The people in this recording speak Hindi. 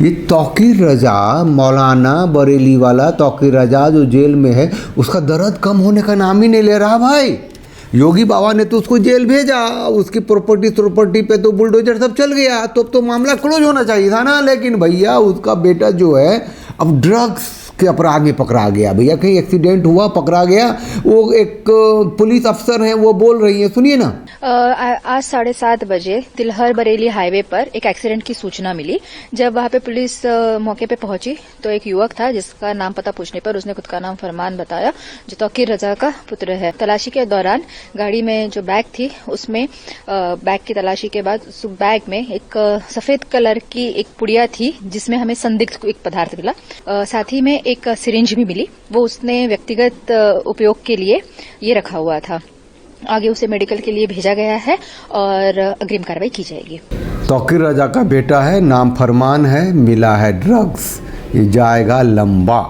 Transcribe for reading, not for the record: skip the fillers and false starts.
ये तौकीर रजा, मौलाना बरेली वाला तौकीर रजा जो जेल में है, उसका दर्द कम होने का नाम ही नहीं ले रहा भाई। योगी बाबा ने तो उसको जेल भेजा, उसकी प्रॉपर्टी पे तो बुलडोजर सब चल गया, तो मामला क्लोज होना चाहिए था ना। लेकिन भैया उसका बेटा जो है अब ड्रग्स के अपराध में पकड़ा गया। भैया कहीं एक्सीडेंट हुआ, पकड़ा गया। वो एक पुलिस अफसर हैं, वो बोल रही हैं, सुनिए ना। आज 7:30 बजे तिलहर बरेली हाईवे पर एक एक्सीडेंट की सूचना मिली। जब वहां पे पुलिस मौके पे पहुंची तो एक युवक था जिसका नाम पता पूछने पर उसने खुद का नाम फरमान बताया, जो तौकीर रजा का पुत्र है। तलाशी के दौरान गाड़ी में जो बैग थी उसमें बैग की तलाशी के बाद उस बैग में एक सफेद कलर की एक पुड़िया थी जिसमें हमें संदिग्ध एक पदार्थ मिला। साथ ही में एक सिरिंज भी मिली, वो उसने व्यक्तिगत उपयोग के लिए ये रखा हुआ था। आगे उसे मेडिकल के लिए भेजा गया है और अग्रिम कार्रवाई की जाएगी। तौकीर रजा का बेटा है, नाम फरमान है, मिला है ड्रग्स, ये जाएगा लंबा।